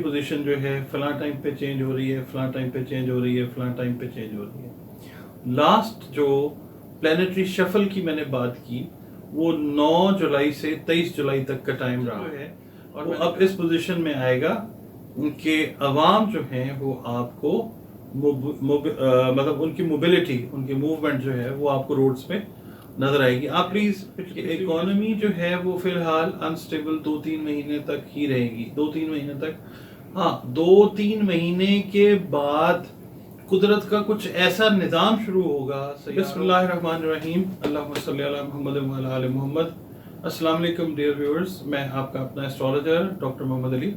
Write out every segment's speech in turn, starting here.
Position जो है फलां टाइम पे चेंज हो रही है, फलां टाइम पे चेंज हो रही है, फलां टाइम पे चेंज हो रही है। लास्ट जो प्लानिटरी शफल की मैंने बात की वो 9 जुलाई से 23 जुलाई तक का टाइम रहा है और वो अब इस पोजीशन में आएगा कि अवाम जो हैं वो आपको मतलब उनकी मोबिलिटी, उनकी मूवमेंट जो है वो आपको रोड्स पे नजर आएगी। आप प्लीज, इकोनॉमी जो है वो फिलहाल अनस्टेबल 2-3 महीने तक ही रहेगी, 2-3 महीने तक। हाँ, 2-3 महीने के बाद कुदरत का कुछ ऐसा निज़ाम शुरू होगा। बिस्मिल्लाहिर्रहमानिर्रहीम, अल्लाहुम्मा सल्ली अला मुहम्मद व अला आलि मुहम्मद। अस्सलाम वालेकुम डियर व्यूअर्स, मैं आपका अपना एस्ट्रोलॉजर डॉक्टर मोहम्मद अली,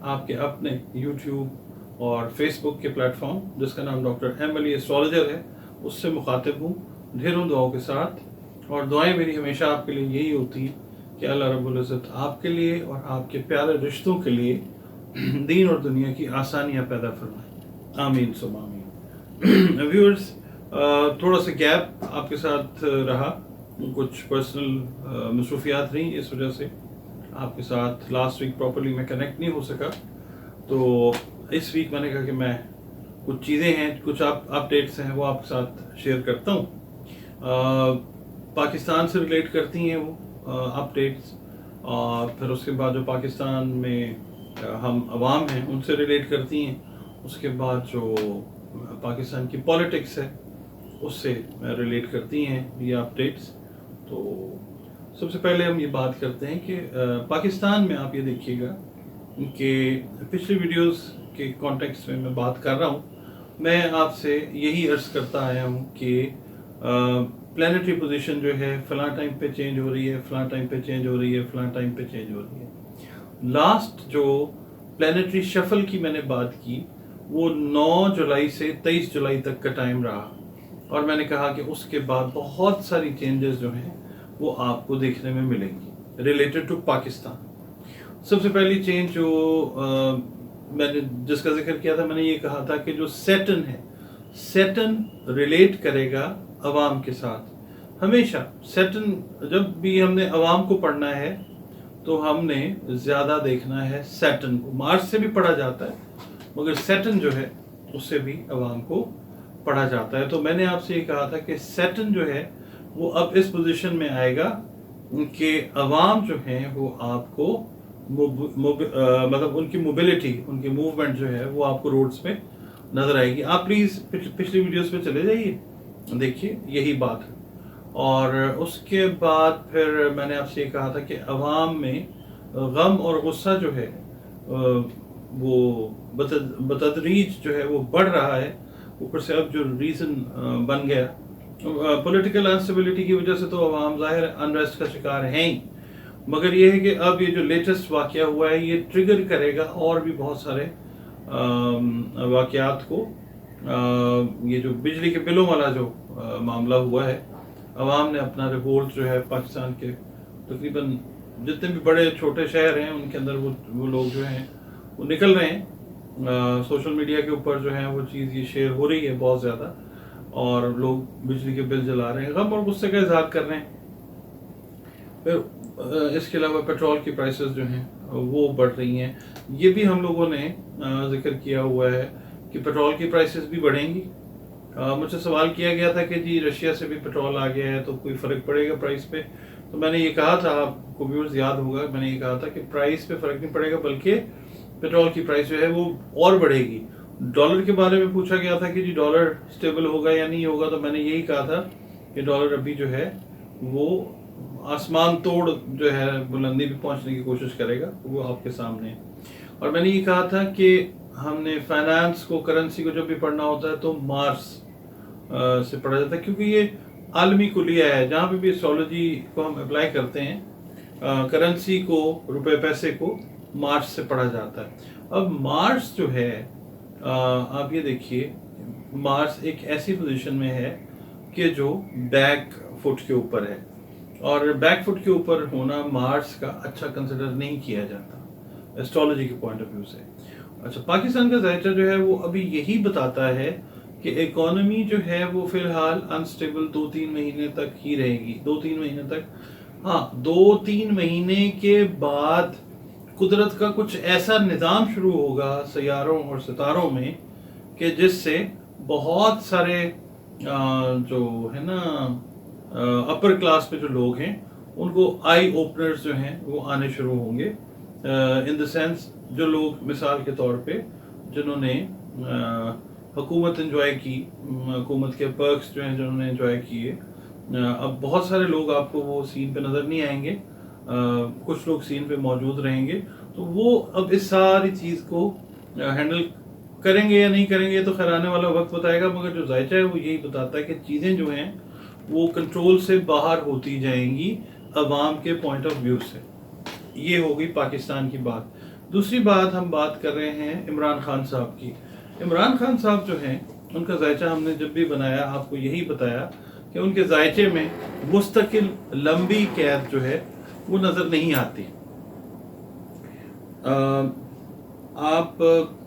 आपके अपने यूट्यूब और फेसबुक के प्लेटफॉर्म जिसका नाम डॉक्टर एम अली एस्ट्रोलॉजर है उससे मुखातिब हूँ ढेरों दुआओं के साथ। और दुआएं मेरी हमेशा आपके लिए यही होती है कि अल्लाह रब्बुल इज़्ज़त आपके लिए और आपके प्यारे रिश्तों के लिए दीन और दुनिया की आसानियाँ पैदा फरमाए, आमीन सुम आमीन। व्यूअर्स, थोड़ा सा गैप आपके साथ रहा, कुछ पर्सनल मसरूफियात रही, इस वजह से आपके साथ लास्ट वीक प्रॉपर्ली मैं कनेक्ट नहीं हो सका। तो इस वीक मैंने कहा कि मैं कुछ चीज़ें हैं, कुछ अपडेट्स हैं वो आपके साथ शेयर करता हूँ। पाकिस्तान से रिलेट करती हैं वो अपडेट्स, और फिर उसके बाद जो पाकिस्तान में हम अवाम हैं उनसे रिलेट करती हैं। उसके बाद जो पाकिस्तान की पॉलिटिक्स है उससे रिलेट करती हैं ये अपडेट्स। तो सबसे पहले हम ये बात करते हैं कि पाकिस्तान में आप ये देखिएगा कि पिछली वीडियोस के कॉन्टेक्स्ट में मैं बात कर रहा हूँ, मैं आपसे यही अर्ज करता आया हूँ कि प्लानिटरी पोजीशन जो है फलां टाइम पे चेंज हो रही है, फलां टाइम पे चेंज हो रही है, फलां टाइम पे चेंज हो रही है। लास्ट जो प्लानिटरी शफल की मैंने बात की वो 9 जुलाई से 23 जुलाई तक का टाइम रहा और मैंने कहा कि उसके बाद बहुत सारी चेंजेस जो हैं वो आपको देखने में मिलेंगी रिलेटेड टू पाकिस्तान। सबसे पहली चेंज जो मैंने जिसका जिक्र किया था, मैंने ये कहा था कि जो सैटर्न है, सैटर्न रिलेट करेगा अवाम के साथ। हमेशा सैटर्न, जब भी हमने अवाम को पढ़ना है तो हमने ज़्यादा देखना है सैटर्न को। मार्स से भी पढ़ा जाता है मगर सैटर्न जो है उससे भी अवाम को पढ़ा जाता है। तो मैंने आपसे ये कहा था कि सैटर्न जो है वो अब इस पोजीशन में आएगा कि अवाम जो हैं वो आपको मतलब उनकी मोबिलिटी, उनकी मूवमेंट जो है वो आपको रोड्स पे नजर आएगी। आप प्लीज पिछली वीडियोस पे चले जाइए, देखिए यही बात है। और उसके बाद फिर मैंने आपसे ये कहा था कि अवाम में गम और गुस्सा जो है वो बतदरीज जो है वो बढ़ रहा है। ऊपर से अब जो रीज़न बन गया पॉलिटिकल अनस्टेबिलिटी की वजह से, तो अवाम ज़ाहिर अनरेस्ट का शिकार हैं ही, मगर ये है कि अब ये जो लेटेस्ट वाक़या हुआ है ये ट्रिगर करेगा और भी बहुत सारे वाक़यात को। ये जो बिजली के बिलों वाला जो मामला हुआ है, अवाम ने अपना रिवोल्ट जो है पाकिस्तान के तकरीबन जितने भी बड़े छोटे शहर हैं उनके अंदर वो लोग जो हैं वो निकल रहे हैं। सोशल मीडिया के ऊपर जो है वो चीज़ ये शेयर हो रही है बहुत ज़्यादा, और लोग बिजली के बिल जला रहे हैं, गम और गुस्से का इजहार कर रहे हैं। फिर इसके अलावा पेट्रोल की प्राइसेस जो हैं वो बढ़ रही हैं। ये भी हम लोगों ने जिक्र किया हुआ है कि पेट्रोल की प्राइसेस भी बढ़ेंगी। मुझसे सवाल किया गया था कि जी रशिया से भी पेट्रोल आ गया है तो कोई फ़र्क पड़ेगा प्राइस पे। तो मैंने ये कहा था, आपको व्यूअर्स याद होगा, मैंने ये कहा था कि प्राइस पे फ़र्क नहीं पड़ेगा बल्कि पेट्रोल की प्राइस जो है वो और बढ़ेगी। डॉलर के बारे में पूछा गया था कि जी डॉलर स्टेबल होगा या नहीं होगा, तो मैंने यही कहा था कि डॉलर अभी जो है वो आसमान तोड़ जो है बुलंदी पे पहुंचने की कोशिश करेगा, वो आपके सामने है। और मैंने ये कहा था कि हमने फाइनेंस को, करेंसी को जब भी पढ़ना होता है तो मार्स से पढ़ा जाता है, क्योंकि ये आलमी कुलिया है जहाँ पे भी एस्ट्रोलॉजी को हम अप्लाई करते हैं। करेंसी को, रुपए पैसे को मार्स से पढ़ा जाता है। अब मार्स जो है आप ये देखिए, मार्स एक ऐसी पोजीशन में है कि जो बैक फुट के ऊपर है, और बैक फुट के ऊपर होना मार्स का अच्छा कंसिडर नहीं किया जाता एस्ट्रोलॉजी के पॉइंट ऑफ व्यू से। अच्छा, पाकिस्तान का जायचा जो है वो अभी यही बताता है कि इकोनॉमी जो है वो फिलहाल अनस्टेबल 2-3 महीने तक ही रहेगी, 2-3 महीने तक। हाँ, 2-3 महीने के बाद قدرت کا کچھ ایسا نظام شروع ہوگا سیاروں اور ستاروں میں کہ جس سے بہت سارے جو ہے نا اپر کلاس پہ جو لوگ ہیں ان کو آئی اوپنرز جو ہیں وہ آنے شروع ہوں گے. ان دا سینس جو لوگ مثال کے طور پہ جنہوں نے حکومت انجوائے کی، حکومت کے پرکس جو ہیں جنہوں نے انجوائے کیے، اب بہت سارے لوگ آپ کو وہ سین پہ نظر نہیں آئیں گے، کچھ لوگ سین پہ موجود رہیں گے، تو وہ اب اس ساری چیز کو ہینڈل کریں گے یا نہیں کریں گے تو خیر آنے والا وقت بتائے گا. مگر جو ذائچہ ہے وہ یہی بتاتا ہے کہ چیزیں جو ہیں وہ کنٹرول سے باہر ہوتی جائیں گی عوام کے پوائنٹ آف ویو سے. یہ ہو گئی پاکستان کی بات. دوسری بات ہم بات کر رہے ہیں عمران خان صاحب کی. عمران خان صاحب جو ہیں ان کا ذائچہ ہم نے جب بھی بنایا آپ کو یہی بتایا کہ ان کے ذائچے میں مستقل لمبی قید جو ہے وہ نظر نہیں آتی. آپ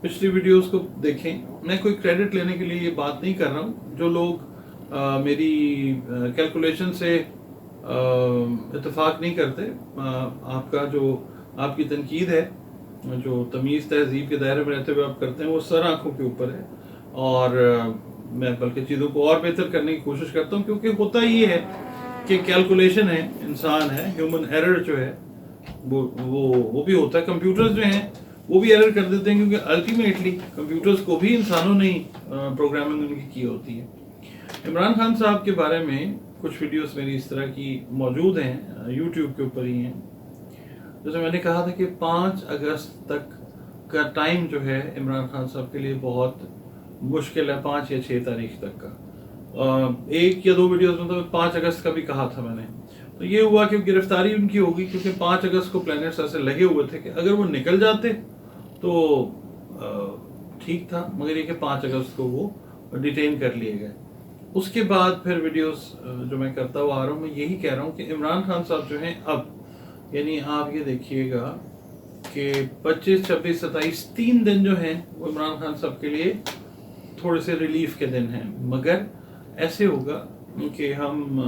پچھلی ویڈیوز کو دیکھیں، میں کوئی کریڈٹ لینے کے لیے یہ بات نہیں کر رہا ہوں. جو لوگ میری کیلکولیشن سے اتفاق نہیں کرتے، آپ کا جو آپ کی تنقید ہے جو تمیز تہذیب کے دائرے میں رہتے ہوئے آپ کرتے ہیں وہ سر آنکھوں کے اوپر ہے، اور میں بلکہ چیزوں کو اور بہتر کرنے کی کوشش کرتا ہوں، کیونکہ ہوتا یہ ہے کہ کیلکولیشن ہے، انسان ہے، ہیومن ایرر جو ہے وہ بھی ہوتا ہے. کمپیوٹرز جو ہیں وہ بھی ایرر کر دیتے ہیں، کیونکہ الٹیمیٹلی کمپیوٹرز کو بھی انسانوں نے پروگرامنگ ان کی ہوتی ہے. عمران خان صاحب کے بارے میں کچھ ویڈیوز میری اس طرح کی موجود ہیں، یوٹیوب کے اوپر ہی ہیں. جیسے میں نے کہا تھا کہ 5 اگست تک کا ٹائم جو ہے عمران خان صاحب کے لیے بہت مشکل ہے، 5 یا 6 تاریخ تک کا. 1 یا 2 ویڈیوز میں تو 5 اگست کا بھی کہا تھا میں نے. تو یہ ہوا کہ گرفتاری ان کی ہوگی، کیونکہ 5 اگست کو پلانٹس ایسے لگے ہوئے تھے کہ اگر وہ نکل جاتے تو ٹھیک تھا، مگر یہ کہ 5 اگست کو وہ ڈیٹین کر لیے گئے. اس کے بعد پھر ویڈیوز جو میں کرتا ہوا آ رہا ہوں، میں یہی کہہ رہا ہوں کہ عمران خان صاحب جو ہیں اب، یعنی آپ یہ دیکھیے گا کہ 25 26 27 3 دن جو ہیں وہ عمران خان صاحب کے لیے تھوڑے سے ریلیف کے دن ہیں. مگر ایسے ہوگا کہ ہم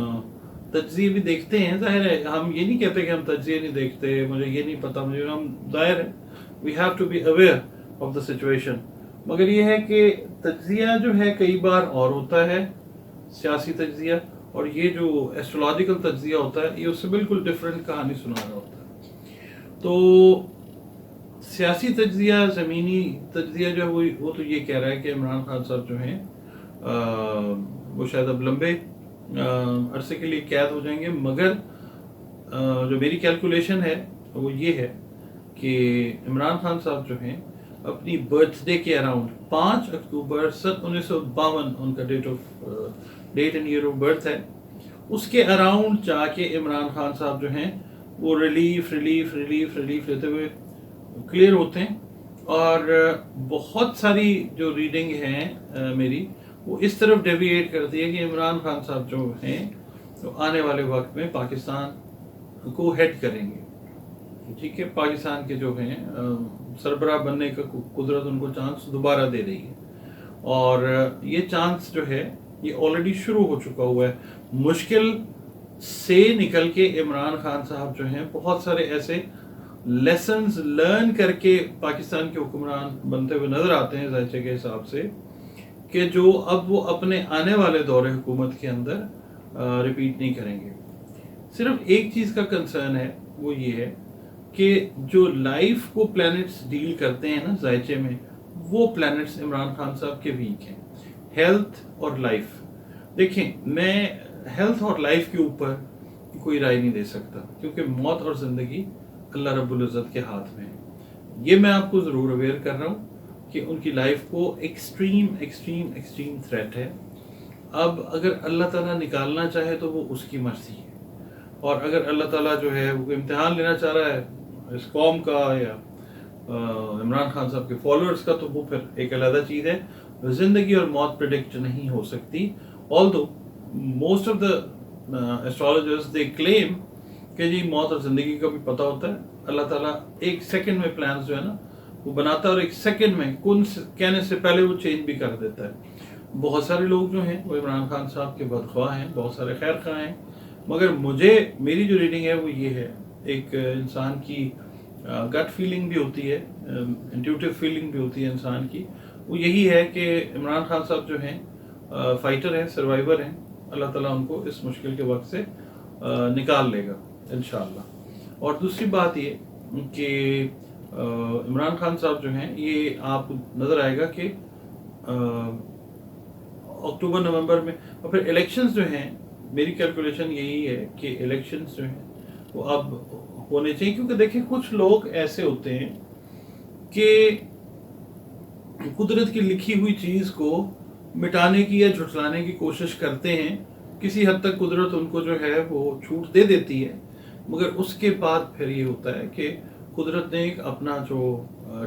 تجزیے بھی دیکھتے ہیں، ظاہر ہے ہم یہ نہیں کہتے کہ ہم تجزیے نہیں دیکھتے، مجھے یہ نہیں پتا، مجھے ہم ظاہر ہے we have to be aware of the situation. مگر یہ ہے کہ تجزیہ جو ہے کئی بار اور ہوتا ہے سیاسی تجزیہ، اور یہ جو ایسٹرولوجیکل تجزیہ ہوتا ہے یہ اس سے بالکل ڈفرینٹ کہانی سنا رہا ہوتا ہے. تو سیاسی تجزیہ، زمینی تجزیہ جو ہے وہ تو یہ کہہ رہا ہے کہ عمران خان صاحب جو ہیں وہ شاید اب لمبے عرصے کے لیے قید ہو جائیں گے. مگر جو میری کیلکولیشن ہے وہ یہ ہے کہ عمران خان صاحب جو ہیں اپنی برتھ ڈے کے اراؤنڈ 5 اکتوبر سن 1952 ان کا date and year of birth ہے، اس کے اراؤنڈ جا کے عمران خان صاحب جو ہیں وہ ریلیف لیتے ہوئے کلیئر ہوتے ہیں. اور بہت ساری جو ریڈنگ ہیں میری وہ اس طرف ڈیویٹ کرتی ہے کہ عمران خان صاحب جو ہیں تو آنے والے وقت میں پاکستان کو ہیڈ کریں گے. ٹھیک ہے، پاکستان کے جو ہیں سربراہ بننے کا قدرت ان کو چانس دوبارہ دے رہی ہے، اور یہ چانس جو ہے یہ آلریڈی شروع ہو چکا ہوا ہے. مشکل سے نکل کے عمران خان صاحب جو ہیں بہت سارے ایسے لیسنز لرن کر کے پاکستان کے حکمران بنتے ہوئے نظر آتے ہیں ذائچے کے حساب سے، کہ جو اب وہ اپنے آنے والے دور حکومت کے اندر ریپیٹ نہیں کریں گے. صرف ایک چیز کا کنسرن ہے، وہ یہ ہے کہ جو لائف کو پلانٹس ڈیل کرتے ہیں نا ذائچے میں، وہ پلانٹس عمران خان صاحب کے ویک ہیں. ہیلتھ اور لائف، دیکھیں میں ہیلتھ اور لائف کے اوپر کوئی رائے نہیں دے سکتا، کیونکہ موت اور زندگی اللہ رب العزت کے ہاتھ میں ہے. یہ میں آپ کو ضرور اویئر کر رہا ہوں کہ ان کی لائف کو ایکسٹریم تھریٹ ہے. اب اگر اللہ تعالیٰ نکالنا چاہے تو وہ اس کی مرضی ہے، اور اگر اللہ تعالیٰ جو ہے وہ امتحان لینا چاہ رہا ہے اس قوم کا یا عمران خان صاحب کے فالوورز کا، تو وہ پھر ایک علیحدہ چیز ہے. زندگی اور موت پریڈکٹ نہیں ہو سکتی. although most of the astrologers they claim کہ جی موت اور زندگی کا بھی پتہ ہوتا ہے. اللہ تعالیٰ ایک سیکنڈ میں پلانز جو ہے نا وہ بناتا ہے، اور ایک سیکنڈ میں کن کہنے سے پہلے وہ چینج بھی کر دیتا ہے. بہت سارے لوگ جو ہیں وہ عمران خان صاحب کے بدخواہ ہیں، بہت سارے خیر خواہ ہیں، مگر میری جو ریڈنگ ہے وہ یہ ہے، ایک انسان کی गट फीलिंग भी होती है, इंट्यूटिव फीलिंग भी होती है इंसान की, वो यही है कि इमरान खान साहब जो हैं फाइटर हैं, सर्वाइवर हैं, अल्लाह ताला उनको इस मुश्किल के वक्त से निकाल लेगा इंशाअल्लाह। और दूसरी बात ये कि इमरान खान साहब जो हैं, ये आपको नज़र आएगा कि अक्टूबर नवंबर में, और फिर इलेक्शंस जो हैं, मेरी कैलकुलेशन यही है कि इलेक्शंस जो हैं वो अब होने चाहिए, क्योंकि देखिए कुछ लोग ऐसे होते हैं कि कुदरत की लिखी हुई चीज़ को मिटाने की या झुठलाने की कोशिश करते हैं। किसी हद तक कुदरत उनको जो है वो छूट दे देती है, मगर उसके बाद फिर ये होता है कि कुदरत ने एक अपना जो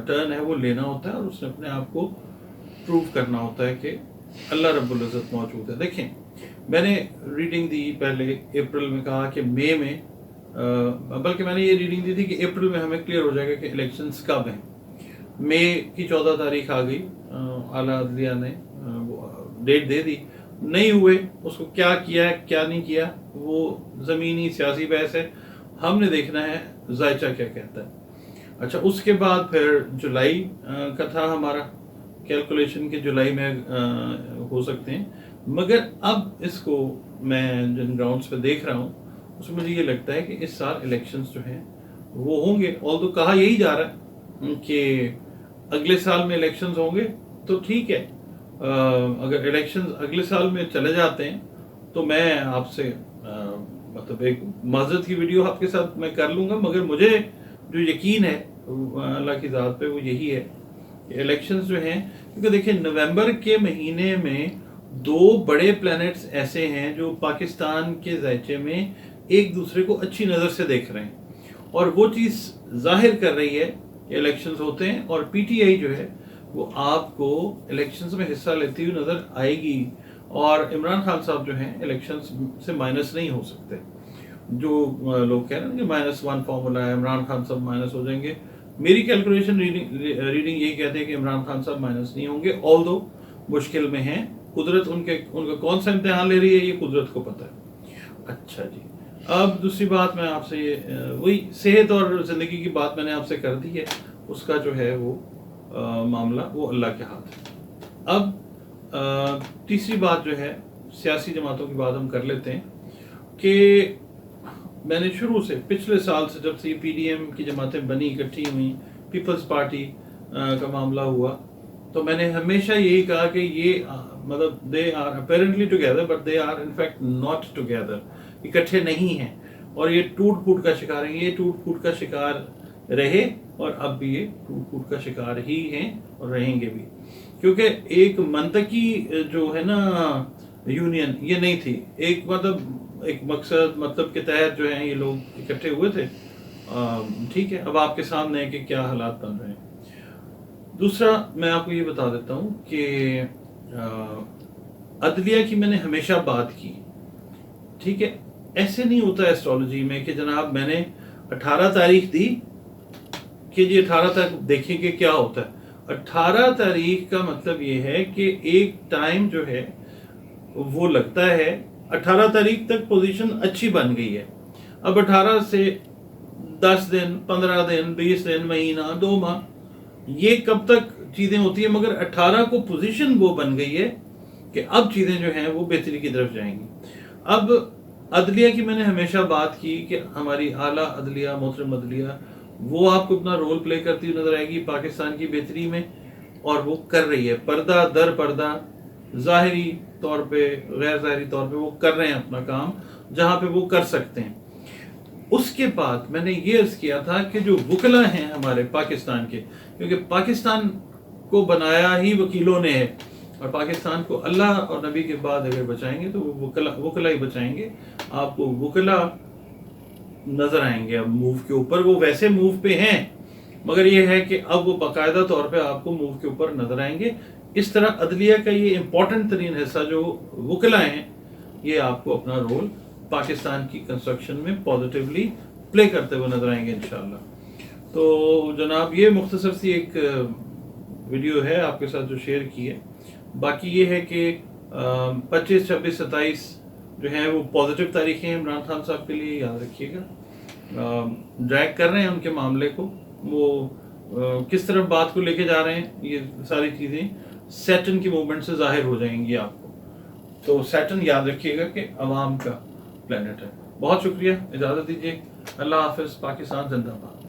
टर्न है वो लेना होता है, और उसने अपने आप को प्रूव करना होता है कि अल्लाह रब्बुल इज़्ज़त मौजूद है। देखें, मैंने रीडिंग दी पहले अप्रैल में, कहा कि मई में, बल्कि मैंने ये रीडिंग दी थी कि अप्रैल में हमें क्लियर हो जाएगा कि इलेक्शंस कब हैं। मई की 14 तारीख आ गई, आला अदलिया ने डेट दे दी, नहीं हुए, उसको क्या किया है क्या नहीं किया वो ज़मीनी सियासी बहस है, हमने देखना है जायचा क्या कहता है। अच्छा, उसके बाद फिर जुलाई का था हमारा कैलकुलेशन के जुलाई में हो सकते हैं, मगर अब इसको मैं जिन ग्राउंड्स पे देख रहा हूँ उसमें मुझे ये लगता है कि इस साल इलेक्शंस जो हैं वो होंगे। ऑल्दो कहा यही जा रहा है कि अगले साल में इलेक्शंस होंगे, तो ठीक है, अगर इलेक्शंस अगले साल में चले जाते हैं तो मैं आपसे मतलब एक माज़रत की वीडियो आपके साथ मैं कर लूँगा, मगर मुझे जो यकीन है अल्लाह की ज़ात पे वो यही है कि इलेक्शंस जो हैं, क्योंकि देखिए नवंबर के महीने में 2 बड़े प्लैनेट्स ऐसे हैं जो पाकिस्तान के ज़ायचे में एक दूसरे को अच्छी नज़र से देख रहे हैं, और वो चीज़ जाहिर कर रही है कि इलेक्शंस होते हैं, और पीटीआई जो है वो आपको इलेक्शंस में हिस्सा लेती हुई नज़र आएगी, और इमरान खान साहब जो हैं इलेक्शंस से माइनस नहीं हो सकते। जो लोग कह रहे हैं कि -1 फार्मूला है, इमरान खान साहब माइनस हो जाएंगे, मेरी कैलकुलेशन रीडिंग यही कहते हैं कि इमरान खान साहब माइनस नहीं होंगे, ऑल्दो मुश्किल में हैं। कुदरत उनका कौन सा इम्तिहान ले रही है ये कुदरत को पता है। अच्छा जी, अब दूसरी बात मैं आपसे ये वही सेहत और ज़िंदगी की बात मैंने आपसे कर दी है, उसका जो है वो मामला वो अल्लाह के हाथ है। अब तीसरी बात जो है सियासी जमातों की बात हम कर लेते हैं कि मैंने शुरू से पिछले साल से जब से ये पीडीएम की जमातें बनी, इकट्ठी हुई, पीपल्स पार्टी का मामला हुआ, तो मैंने हमेशा यही कहा कि ये मतलब they are apparently together but they are in fact not together, इकट्ठे नहीं हैं, और ये टूट फूट का शिकार हैं। ये टूट फूट का शिकार रहे और अब भी ये टूट फूट का शिकार ही हैं और रहेंगे भी, क्योंकि एक मंतकी जो है ना यूनियन ये नहीं थी, एक मतलब एक मकसद मतलब के तहत जो है ये लोग इकट्ठे हुए थे। ठीक है, अब आपके सामने है कि क्या हालात बन रहे हैं। दूसरा मैं आपको ये बता देता हूँ कि अदलिया की मैंने हमेशा बात की, ठीक है, ऐसे नहीं होता एस्ट्रोलॉजी में कि जनाब मैंने 18 तारीख दी कि जी 18 तक देखेंगे क्या होता है। 18 तारीख का मतलब ये है कि एक टाइम जो है वो लगता है 18 तारीख तक पोजीशन अच्छी बन गई है, अब 18 से 10 दिन 15 दिन 20 दिन महीना 2 माह ये कब तक चीज़ें होती है, मगर 18 को पोजीशन वो बन गई है कि अब चीज़ें जो हैं वो बेहतरी की तरफ जाएंगी। अब अदलिया की मैंने हमेशा बात की कि हमारी आला अदलिया मोहतरम अदलिया वो आपको अपना रोल प्ले करती हुई नजर आएगी पाकिस्तान की बेहतरी में, और वो कर रही है पर्दा दर पर्दा, ज़ाहिरी तौर पे गैर ज़ाहिरी तौर पे वो कर रहे हैं अपना काम जहाँ पे वो कर सकते हैं। उसके बाद मैंने ये अर्ज़ किया था कि जो वकला हैं हमारे पाकिस्तान के, क्योंकि पाकिस्तान को बनाया ही वकीलों ने है, और पाकिस्तान को अल्लाह और नबी के बाद अगर बचाएंगे तो वो वकला ही बचाएंगे। आपको वकला नज़र आएंगे अब मूव के ऊपर, वो वैसे मूव पे हैं, मगर ये है कि अब वो बाकायदा तौर पे आपको मूव के ऊपर नज़र आएंगे। इस तरह अदलिया का ये इम्पोर्टेंट तरीन हिस्सा जो वकला हैं ये आपको अपना रोल पाकिस्तान की कंस्ट्रक्शन में पॉजिटिवली प्ले करते हुए नजर आएंगे इंशाल्लाह। तो जनाब ये मुख्तसर सी एक वीडियो है आपके साथ जो शेयर की है। बाकी ये है कि 25, 26, 27 जो हैं वो पॉजिटिव तारीखें हैं इमरान खान साहब के लिए, याद रखिएगा। ड्रैग कर रहे हैं उनके मामले को, وہ کس طرف بات کو لے کے جا رہے ہیں، یہ ساری چیزیں سیٹرن کی موومنٹ سے ظاہر ہو جائیں گی آپ کو. تو سیٹرن یاد رکھیے گا کہ عوام کا پلانٹ ہے. بہت شکریہ، اجازت دیجیے. اللہ حافظ. پاکستان زندہ باد.